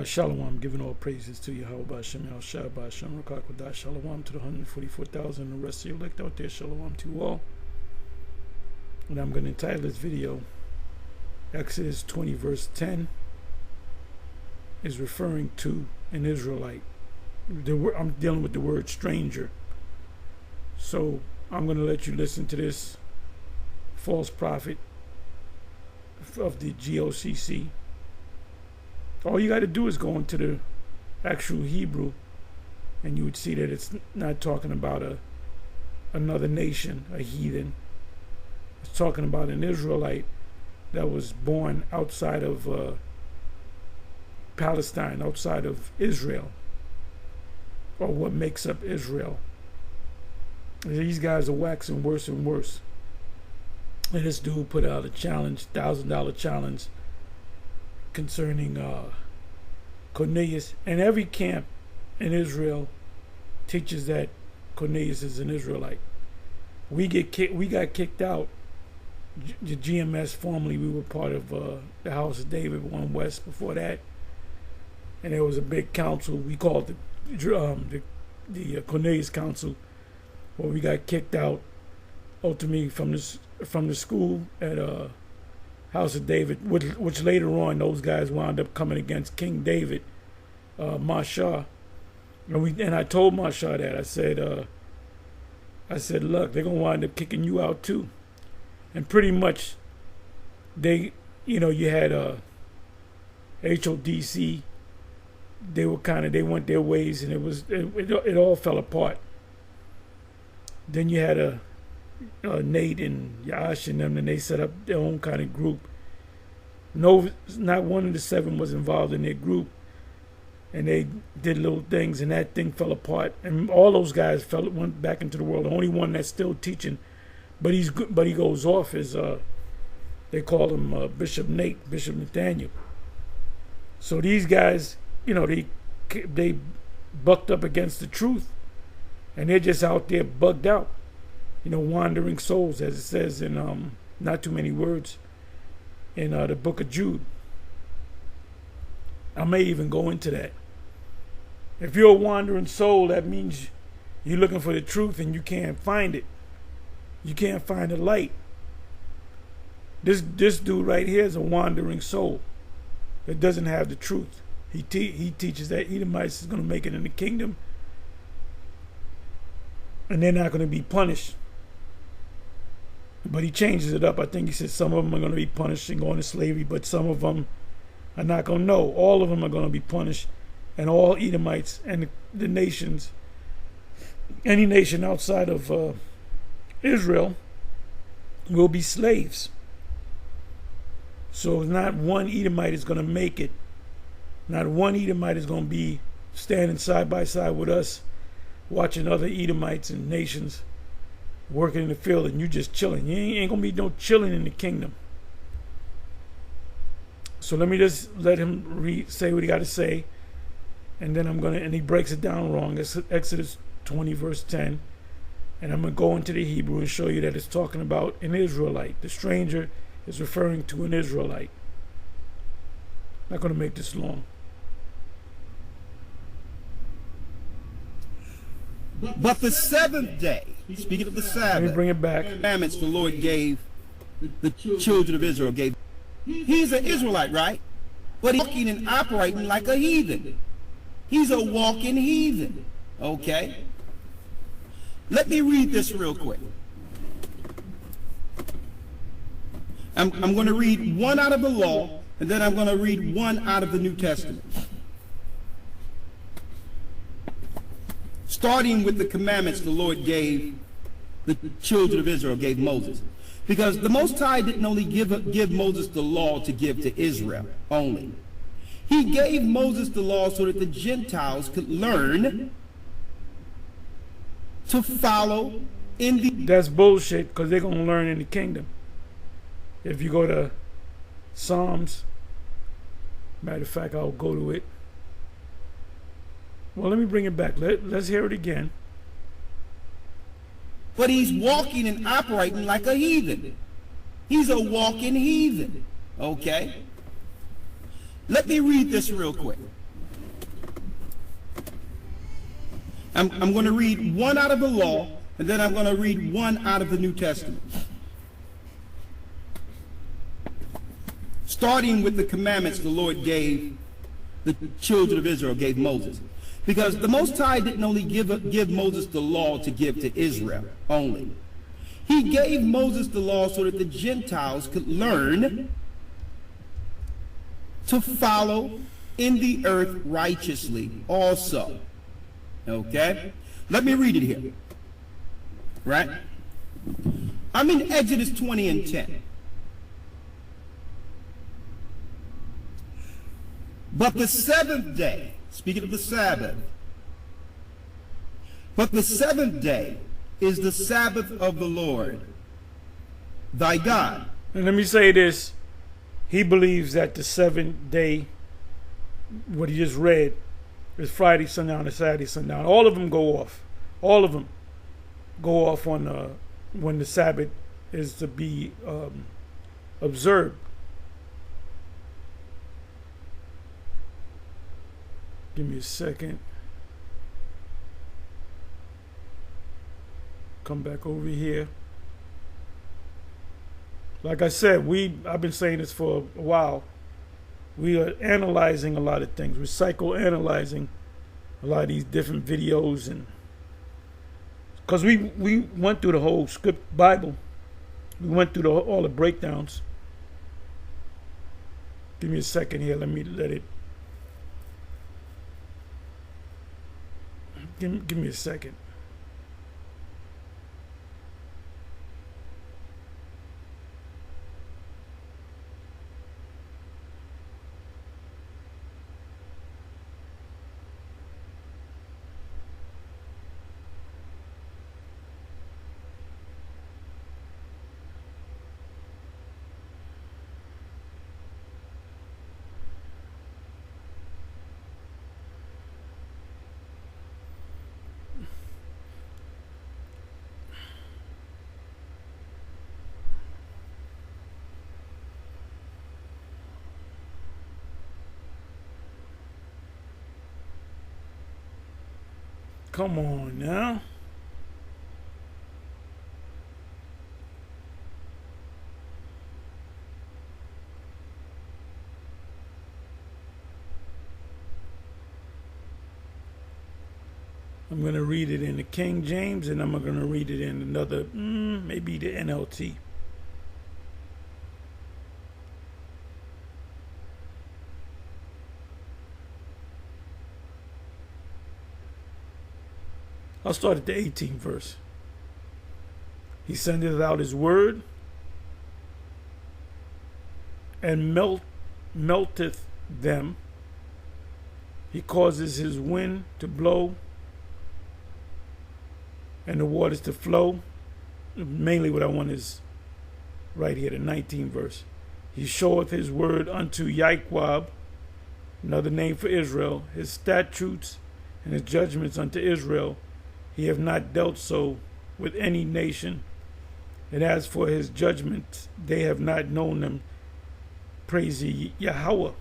Shalom, giving all praises to Yahweh Hashem, El Shaddai, Hashem, Rakakwada, Shalom to the 144,000 and the rest of you elect out there, Shalom to you all. And I'm going to entitle this video, Exodus 20 verse 10 is referring to an Israelite. I'm dealing with the word stranger. So I'm going to let you listen to this false prophet of the GOCC. All you got to do is go into the actual Hebrew and you would see that it's not talking about another nation, a heathen. It's talking about an Israelite that was born outside of Palestine, outside of Israel, or what makes up Israel. These guys are waxing worse and worse. And this dude put out a challenge, $1,000 challenge, concerning Cornelius. And every camp in Israel teaches that Cornelius is an Israelite. We got kicked out. The GMS, formerly we were part of the House of David, one West before that, and there was a big council. We called the Cornelius Council, where we got kicked out ultimately from the school at House of David, which later on those guys wound up coming against King David, Mashah, and I told Mashah that I said, look, they're gonna wind up kicking you out too, and pretty much they, you had HODC. They went their ways, and it all fell apart. Then you had Nate and Yash and them, and they set up their own kind of group. No, not one of the seven was involved in their group, and they did little things, and that thing fell apart. And all those guys went back into the world. The only one that's still teaching, but he goes off is they call him Bishop Nathaniel. So these guys, they bucked up against the truth, and they're just out there bugged out. Wandering souls, as it says in not too many words in the book of Jude. I may even go into that. If you're a wandering soul, that means you're looking for the truth and you can't find it. You can't find the light. This dude right here is a wandering soul that doesn't have the truth. He teaches that Edomites is going to make it in the kingdom, and they're not going to be punished. But he changes it up. I think he said some of them are going to be punished and go into slavery, but some of them are not going to know. All of them are going to be punished, and all Edomites and the nations, any nation outside of Israel, will be slaves. So not one Edomite is going to make it. Not one Edomite is going to be standing side by side with us, watching other Edomites and nations working in the field, and you just chilling. You ain't gonna be no chilling in the kingdom. So let me just let him say what he got to say, and then and he breaks it down wrong. It's Exodus 20 verse 10, and I'm gonna go into the Hebrew and show you that it's talking about an Israelite. The stranger is referring to an Israelite. I'm not gonna make this long. But the seventh day, speaking of the Sabbath, let me bring it back. Commandments the Lord gave the children of Israel. He's an Israelite, right? But he's walking and operating like a heathen. He's a walking heathen. Okay? Let me read this real quick. I'm going to read one out of the law, and then I'm going to read one out of the New Testament. Starting with the commandments the Lord gave the children of Israel, gave Moses. Because the Most High didn't only give Moses the law to give to Israel only. He gave Moses the law so that the Gentiles could learn to follow in the... That's bullshit, because they're going to learn in the kingdom. If you go to Psalms, matter of fact, I'll go to it. Well, let me bring it back. Let's hear it again. But he's walking and operating like a heathen. He's a walking heathen. Okay? Let me read this real quick. I'm going to read one out of the law, and then I'm going to read one out of the New Testament. Starting with the commandments the Lord gave the children of Israel, gave Moses. Because the Most High didn't only give Moses the law to give to Israel only. He gave Moses the law so that the Gentiles could learn to follow in the earth righteously also. Okay? Let me read it here. Right? I'm in Exodus 20 and 10. But the seventh day, speaking of the Sabbath, but the seventh day is the Sabbath of the Lord, thy God. And let me say this. He believes that the seventh day, what he just read, is Friday sundown to Saturday sundown. All of them go off. All of them go off on when the Sabbath is to be observed. Give me a second. Come back over here. Like I said, I've been saying this for a while. We are analyzing a lot of things. We're psychoanalyzing a lot of these different videos, and because we went through the whole script Bible. We went through all the breakdowns. Give me a second here. Let it. Give me a second. Come on now. I'm going to read it in the King James, and I'm going to read it in another, maybe the NLT. I'll start at the 18th verse. He sendeth out his word and melteth them. He causes his wind to blow and the waters to flow. Mainly what I want is right here, the 19th verse. He showeth his word unto Yahweh, another name for Israel, his statutes and his judgments unto Israel. He have not dealt so with any nation. And as for his judgments, they have not known them. Praise ye Yahweh.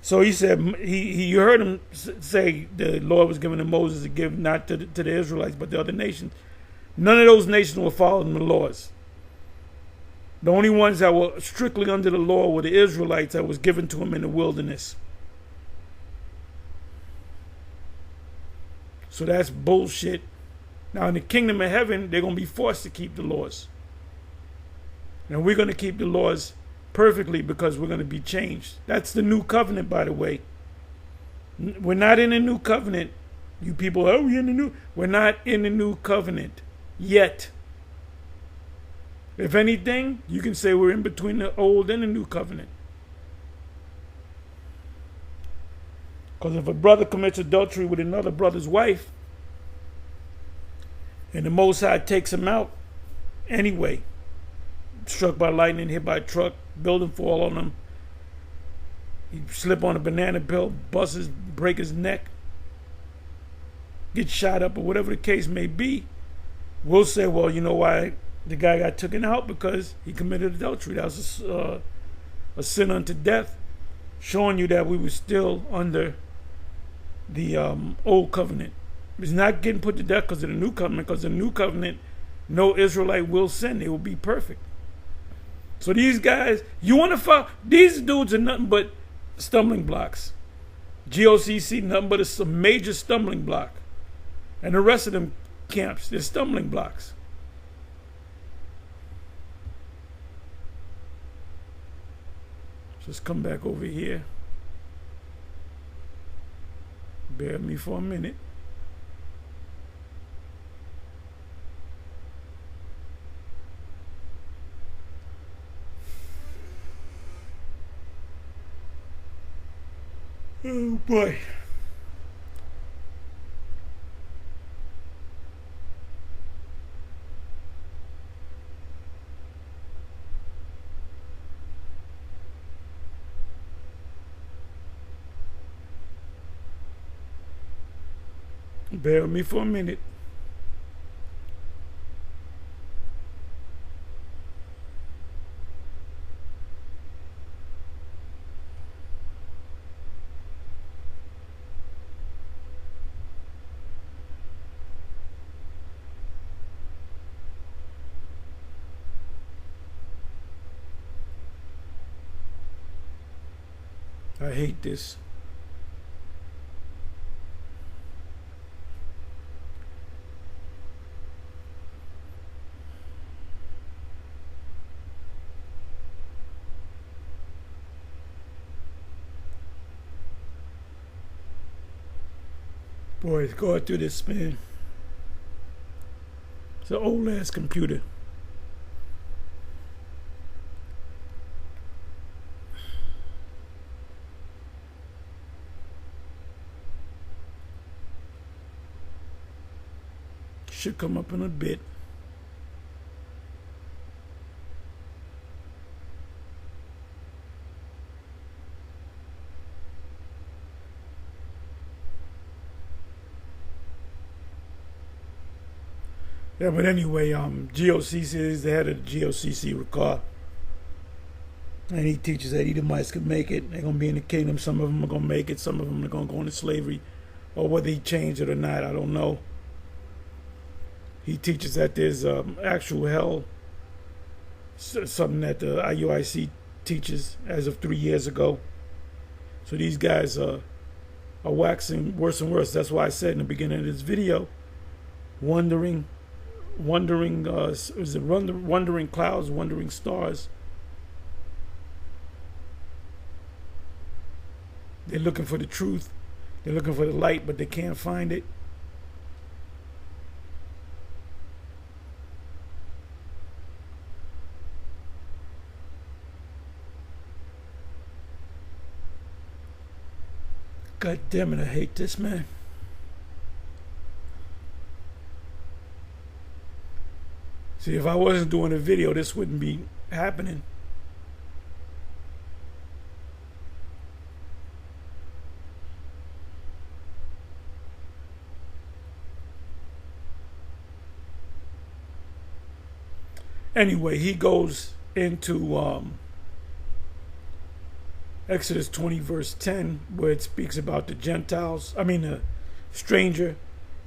So he said, you heard him say the Lord was given to Moses to give not to the Israelites, but the other nations. None of those nations were following the laws. The only ones that were strictly under the law were the Israelites that was given to him in the wilderness. So that's bullshit. Now in the kingdom of heaven, they're going to be forced to keep the laws. And we're going to keep the laws perfectly because we're going to be changed. That's the new covenant, by the way. We're not in the new covenant. You people, oh, we're in the new. We're not in the new covenant yet. If anything, you can say we're in between the old and the new covenant. Because if a brother commits adultery with another brother's wife, and the Most High takes him out anyway, struck by lightning, hit by a truck, building fall on him, he slip on a banana peel, break his neck, get shot up, or whatever the case may be, we'll say, well, you know why the guy got taken out? Because he committed adultery. That was a sin unto death, showing you that we were still under the old covenant. It's not getting put to death because of the new covenant, because the new covenant, no Israelite will sin. They will be perfect. So these guys, you want to follow, these dudes are nothing but stumbling blocks. GOCC, nothing but a major stumbling block. And the rest of them camps, they're stumbling blocks. Just come back over here. Bear with me for a minute. Oh boy. Bear with me for a minute. I hate this. Boy, it's going through this, man. It's an old ass computer. Should come up in a bit. Yeah, but anyway, GOCC is the head of the GOCC, Ricard. And he teaches that Edomites can make it. They're going to be in the kingdom. Some of them are going to make it. Some of them are going to go into slavery. Or whether he changed it or not, I don't know. He teaches that there's actual hell. Something that the IUIC teaches as of 3 years ago. So these guys are waxing worse and worse. That's why I said in the beginning of this video, wondering clouds, wandering stars. They're looking for the truth. They're looking for the light, but they can't find it. God damn it, I hate this, man. See, if I wasn't doing a video, this wouldn't be happening. Anyway, he goes into Exodus 20 verse 10, where it speaks about the Gentiles, the stranger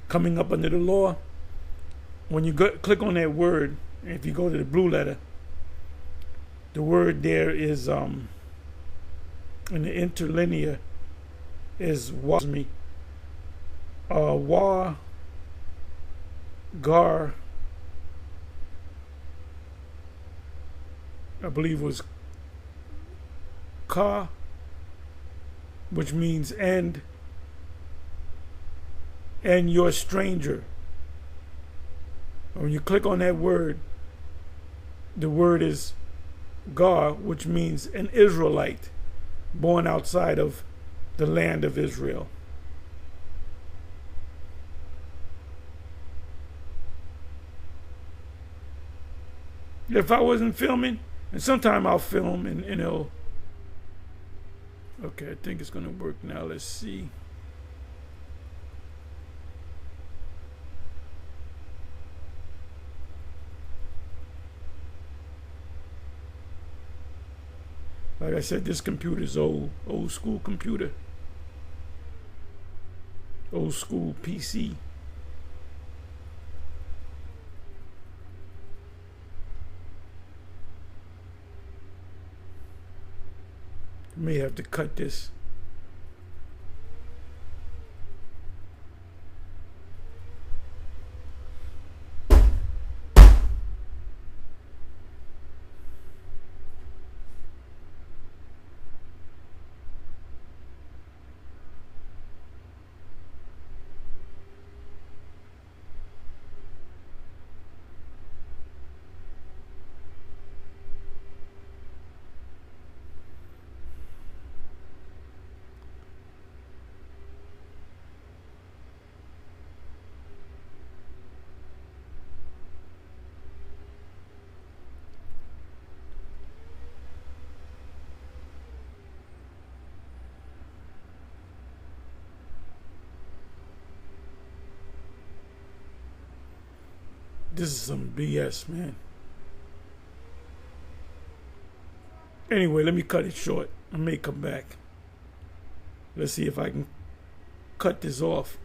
coming up under the law. When you click on that word, if you go to the blue letter, the word there is in the interlinear is gar, I believe was ka, which means and your stranger. When you click on that word, the word is gar, which means an Israelite born outside of the land of Israel. If I wasn't filming, and sometime I'll film and it'll, okay, I think it's gonna work now. Let's see. Like I said, this computer is old school computer. Old school PC. May have to cut this. This is some BS, man. Anyway, let me cut it short. I may come back. Let's see if I can cut this off.